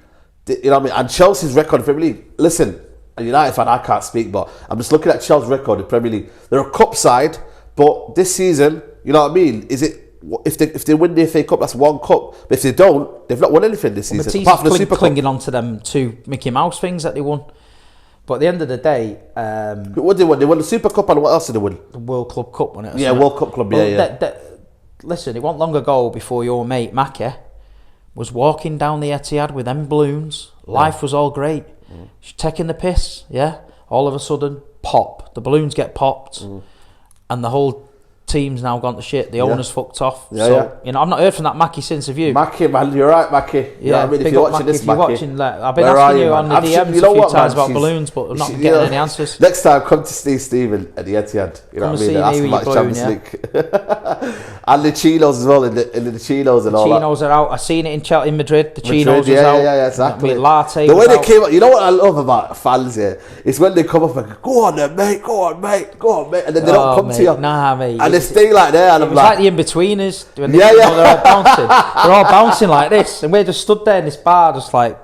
you know what I mean? And Chelsea's record in the Premier League, listen, a United fan, I can't speak, but I'm just looking at Chelsea's record in the Premier League. They're a cup side, but this season, you know what I mean? Is it, if they win the FA Cup, that's one cup. But if they don't, they've not won anything this season. Apart from the Super clinging on to them two Mickey Mouse things that they won. But at the end of the day... what did they win? They won the Super Cup, and what else did they win? The World Club Cup, wasn't it? Yeah, World Cup Club, listen, it wasn't long ago before your mate, Manc, was walking down the Etihad with them balloons. Life was all great. She's taking the piss, all of a sudden, pop. The balloons get popped, and the whole team's now gone to shit. The owner's fucked off. You know, I've not heard from that Mackie since the view. Mackie, man, you're right, Mackie. You know what I mean? If you're watching this, Mackie, I've been asking you on the DMs a few times about balloons, but I'm not getting any answers. Next time, come to see Stephen at the Etihad. You know what I mean? Ask him about Champions League. And the chinos as well, in the chinos and all that. The chinos are out. I seen it in Madrid. The chinos are out. Yeah, exactly. I mean, latte the way they came out, you know what I love about fans here? It's when they come up and go on then, mate, go on, mate, and then they don't come to you. Nah, mate. And they stay like that. It was like the in-betweeners. They're all bouncing. They're all bouncing like this. And we just stood there in this bar just like,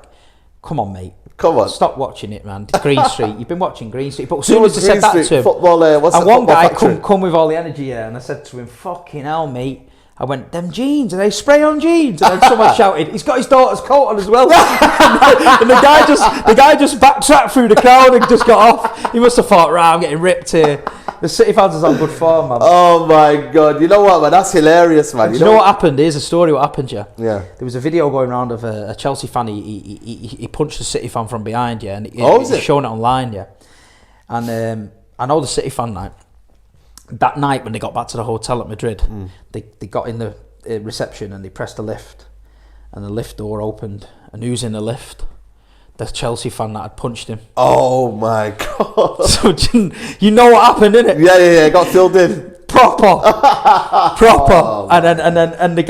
come on, mate. Come on. Stop watching it, man. Green Street. You've been watching Green Street. But as soon as I said that to him, football, and one guy come with all the energy here, and I said to him, fucking hell, mate. I went, them jeans, are they spray-on jeans? And then someone shouted, he's got his daughter's coat on as well. And the guy just backtracked through the crowd and just got off. He must have thought, right, I'm getting ripped here. The City fans is on good form, man. Oh my God. You know what, man? That's hilarious, man. You know what happened? Here's a story what happened, yeah. Yeah. There was a video going around of a Chelsea fan. He punched a City fan from behind, yeah. And he's showing it online, yeah. And I know the City fan, like, that night when they got back to the hotel at Madrid, they got in the reception and they pressed the lift, and the lift door opened, and who's in the lift? The Chelsea fan that had punched him. Oh my God! So you know what happened, innit? Yeah. Got filled in proper. Oh, and the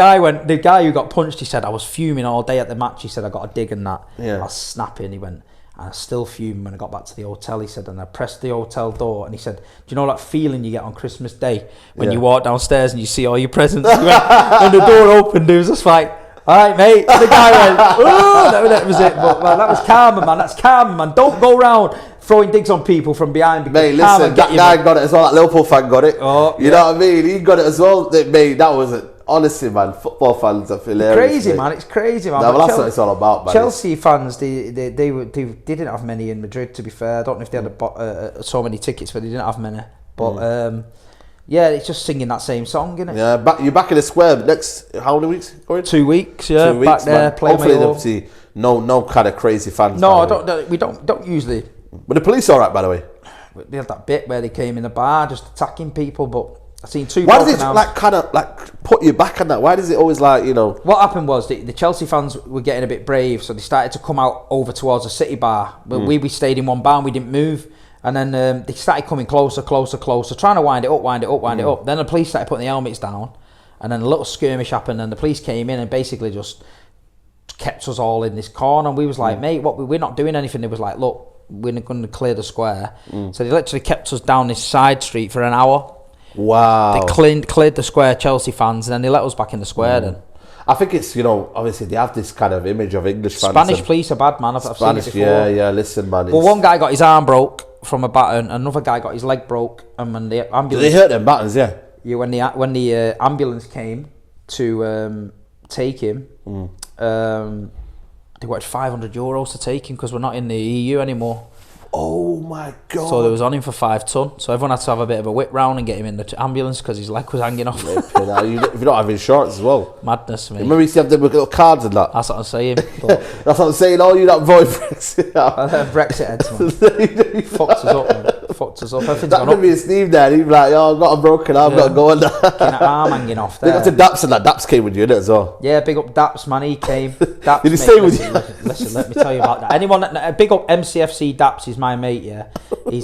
guy who got punched, he said, I was fuming all day at the match. He said, I got a dig and that. Yeah. I was snapping. He went, and I still fumed when I got back to the hotel. He said, and I pressed the hotel door, and he said, do you know that feeling you get on Christmas Day when you walk downstairs and you see all your presents? He went, when the door opened, it was just like, all right, mate. And the guy went, oh, that was it. But man, that was karma, man. That's karma, man. Don't go round throwing digs on people from behind. Mate, listen, that guy got it as well. That Liverpool fan got it. You know what I mean? He got it as well. Mate, that was it. Honestly, man, football fans are hilarious. Crazy, man. It's crazy, man. No, but that's what it's all about, man. Chelsea fans, they didn't have many in Madrid, to be fair. I don't know if they had so many tickets, but they didn't have many. But yeah, it's just singing that same song, isn't it? Yeah, you're back in the square next, how many weeks? 2 weeks, yeah. 2 weeks, back there, playing. Hopefully they'll see no kind of crazy fans. No, we don't usually. But the police all right, by the way? They had that bit where they came in the bar just attacking people, but I've seen two. Why do they kind of put you back on that? Why does it always like, you know? What happened was the Chelsea fans were getting a bit brave, so they started to come out over towards the City bar. But we stayed in one bar and we didn't move. And then they started coming closer, trying to wind it up. Then the police started putting the helmets down, and then a little skirmish happened, and the police came in and basically just kept us all in this corner. And we was like, mate, we're not doing anything. They was like, look, we're going to clear the square. So they literally kept us down this side street for an hour. Wow. They cleared the square, Chelsea fans, and then they let us back in the square then. I think it's, you know, obviously they have this kind of image of English fans. Spanish police are bad, man. I've seen it before. Yeah, listen, man. Well, one guy got his arm broke from a baton, another guy got his leg broke, and when the ambulance... Did they hurt them battens, yeah? Yeah, when the ambulance came to take him, they wanted €500 to take him because we're not in the EU anymore. Oh my God. So they was on him for 5 ton. So everyone had to have a bit of a whip round and get him in the ambulance because his leg was hanging off. If you don't have insurance as well. Madness, mate. Remember you used to have them little cards and that? That's what I'm saying. That's what I'm saying. Oh, you that boy Brexit. Brexit heads, man. Fucked us up, man. Fucked us up. Everything's that gone could up. be a Steve there. He'd be like, oh, I've got a broken arm, I've got to go on that. Getting an arm hanging off there. They got to Daps and that. Daps came with you, didn't it, as well? Yeah, big up Daps, man. He came. Daps, Did he stay with you? Listen, let me tell you about that. Anyone, big up MCFC Daps is my mate, yeah. He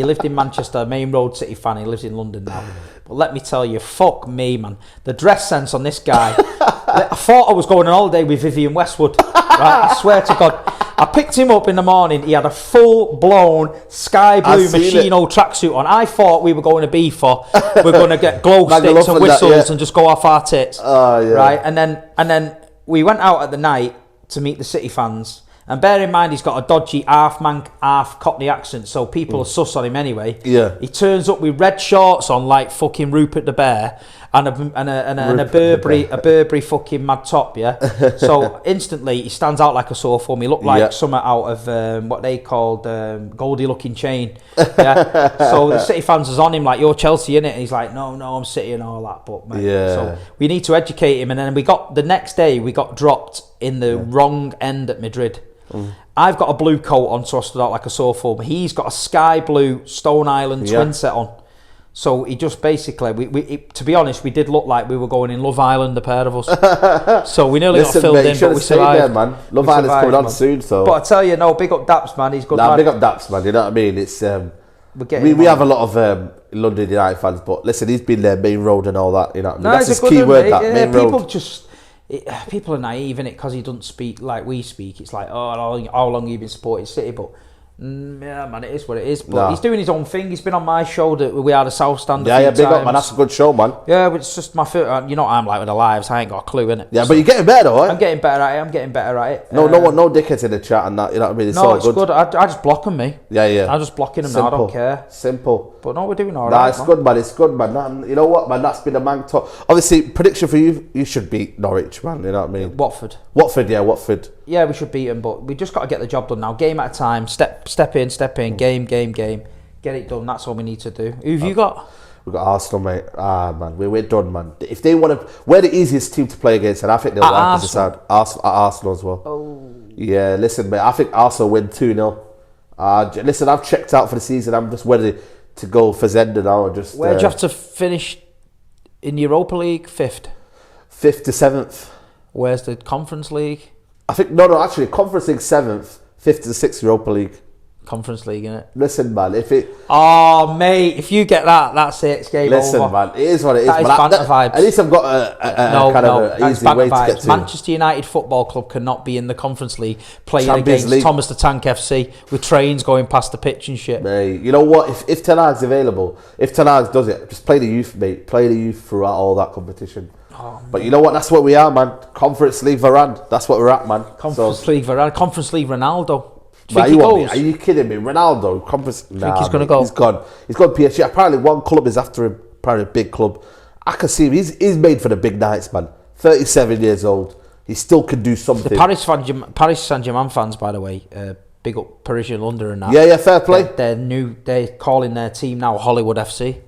lived in Manchester, Main Road City fan. He lives in London now. But let me tell you, fuck me, man. The dress sense on this guy. I thought I was going on holiday with Vivian Westwood. Right? I swear to God. I picked him up in the morning. He had a full-blown sky blue Machino tracksuit on. I thought we were going to be for we're going to get glow sticks and whistles and just go off our tits. Oh, yeah. Right? And then we went out at the night to meet the City fans. And bear in mind, he's got a dodgy half Manc, half Cockney accent, so people are sus on him anyway. Yeah. He turns up with red shorts on, like fucking Rupert the Bear, and a Burberry fucking mad top, yeah. So instantly he stands out like a sore thumb. He looked like something out of what they called Goldie looking chain. Yeah. So the City fans was on him like, you're Chelsea, innit? And he's like, no, I'm City and all that. But mate, so we need to educate him. And then the next day we got dropped in the wrong end at Madrid. I've got a blue coat on, so I stood out like a sore thumb. He's got a sky blue Stone Island twin set on. So he just basically, to be honest, we did look like we were going in Love Island, the pair of us. So we nearly got filled in, but we survived. There, man. Love Island's coming on soon, so. But I tell you, no, big up Daps, man. He's good. Big up Daps, man. You know what I mean? It's we have a lot of London United fans, but listen, he's been there, Main Road and all that. You know what I mean? That's his key word. That Main Road. People are naive in it because he doesn't speak like we speak. It's like, oh, how long have you been supporting City? But yeah, man, it is what it is. But he's doing his own thing. He's been on my show that we are the South Stand. Yeah, big up, man. That's a good show, man. Yeah, but it's just my foot. You know what I'm like with the lives. I ain't got a clue in it. Yeah, so, but you're getting better, though, eh? I'm getting better at it. No dickheads in the chat and that. You know what I mean? It's all good. I just block them, me. Yeah. I'm just blocking them now. I don't care. Simple. But no, we're doing all right. It's good, man. It's good, man. You know what, man? That's been a Manc talk. Obviously, prediction for you: you should beat Norwich, man. You know what I mean? Watford. Watford. Yeah, we should beat them, but we just got to get the job done now. Game at a time. Step in. Game. Get it done. That's all we need to do. Who have you got? We've got Arsenal, mate. Man, we're done, man. If they want to, we're the easiest team to play against, and I think they'll like us decide. Arsenal as well. Oh. Yeah, listen, mate. I think Arsenal win 2-0. Listen, I've checked out for the season. I'm just ready to go for Zenda now. Where do you have to finish in Europa League? 5th to 7th. Where's the Conference League? I think no. Actually, Conference League 7th, 5th to 6th Europa League. Conference League, innit? Listen, man, if it... Oh, mate, if you get that, that's it. It's game over. Listen, man, it is what it is. That is banter vibes. At least I've got an easy way to get to. Manchester United Football Club cannot be in the Conference League playing Champions against League. Thomas the Tank FC with trains going past the pitch and shit. Mate, you know what? If Ten Hag's available, if Ten Hag does it, just play the youth, mate. Play the youth throughout all that competition. Oh, but you know what? That's what we are, man. Conference League Varane. That's what we're at, man. Conference League Varane. Conference League Ronaldo. Are you kidding me? Ronaldo, conference. Think he's going to go? He's gone. He's gone PSG. Apparently, one club is after him. Apparently, a big club. I can see him. He's made for the big nights, man. 37 years old. He still can do something. The Paris Saint-Germain fans, by the way, big up Parisian London and that. Yeah, fair play. They're calling their team now Hollywood FC.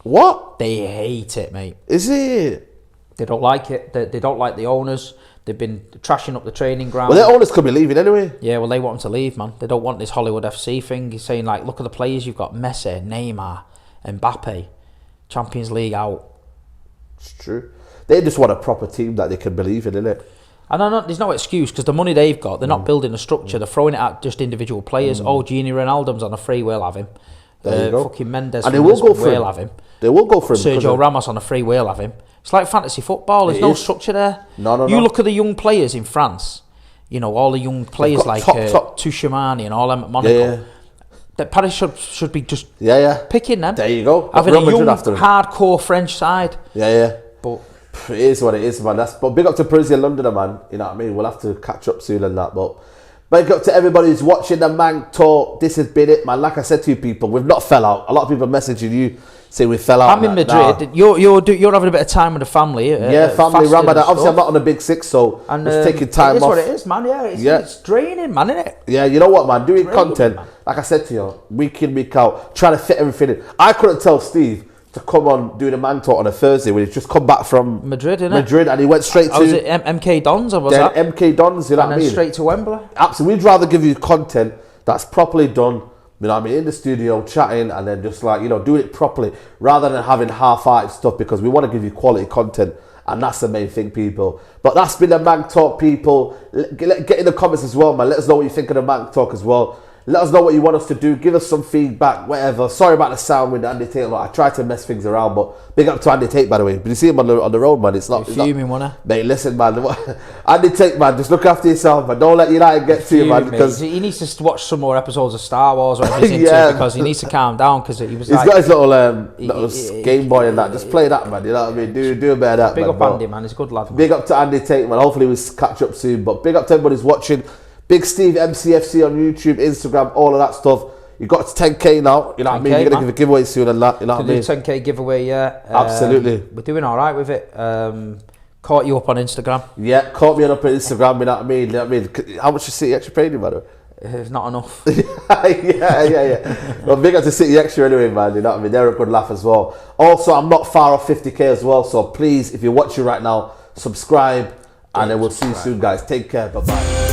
What? They hate it, mate. Is it? They don't like it. They don't like the owners. They've been trashing up the training ground. Well, their owners could be leaving anyway. Yeah, well, they want them to leave, man. They don't want this Hollywood FC thing. He's saying, like, look at the players you've got. Messi, Neymar, Mbappe. Champions League out. It's true. They just want a proper team that they can believe in, innit? And there's no excuse because the money they've got, they're not building a structure. They're throwing it at just individual players. Oh, Gini Ronaldo's on a free, we'll have him. There you go. Fucking Mendes, and they will go for him. We'll have him. They will go for him. Sergio Ramos on a free, we'll have him. It's like fantasy football. There's no structure there. No. You look at the young players in France. You know, all the young players like Tuchemani and all them at Monaco. Yeah. That Paris should be just picking them. There you go. Having a young, hardcore French side. Yeah. But it is what it is, man. But big up to Parisian Londoner, man. You know what I mean? We'll have to catch up soon and that. But big up to everybody who's watching the Manc Talk. This has been it, man. Like I said to you people, we've not fell out. A lot of people messaging you say we fell out. I'm in Madrid. Nah. You're having a bit of time with the family. Family, Ramadan. Obviously, I'm not on a big six, so I'm just taking time off. It is what it is, man. It's draining, man, isn't it? Yeah, you know what, man? Doing content, man. Like I said to you, week in, week out, trying to fit everything in. I couldn't tell Steve to come on doing a Manc Talk on a Thursday when he's just come back from Madrid, and he went straight to... Was it MK Dons or was that? MK Dons, you know what I mean? And then straight to Wembley? Absolutely. We'd rather give you content that's properly done, you know what I mean, in the studio, chatting, and then just like, you know, doing it properly, rather than having half-hearted stuff, because we want to give you quality content, and that's the main thing, people. But that's been the Manc Talk, people. Get in the comments as well, man. Let us know what you think of the Manc Talk as well. Let us know what you want us to do. Give us some feedback, whatever. Sorry about the sound with Andy Tate. I try to mess things around, but big up to Andy Tate, by the way. But you see him on the road, man. It's not... fuming, wanna? Mate, listen, man. Andy Tate, man, just look after yourself, man. Don't let United get to you, man. Because he needs to watch some more episodes of Star Wars or whatever he's into, because he needs to calm down, because he's got his little Game Boy and that. Just play that, man. You know what I mean? Do a bit of that, big man. Big up Andy, man. He's a good lad, man. Big up to Andy Tate, man. Hopefully we'll catch up soon. But big up to everybody who's watching. Big Steve MCFC on YouTube, Instagram, all of that stuff. You got to 10k now, you know what I mean? You're going to give a giveaway soon and that, you know what I mean? 10k giveaway, yeah. Absolutely. We're doing alright with it. Caught you up on Instagram. Yeah, caught me up on Instagram, you know what I mean? You know what I mean? How much is City Extra paying you, by the way? It's not enough. yeah. Well, big up to City Extra anyway, man, you know what I mean? They're a good laugh as well. Also, I'm not far off 50k as well, so please, if you're watching right now, subscribe, and then we'll see you soon, guys. Take care, bye-bye.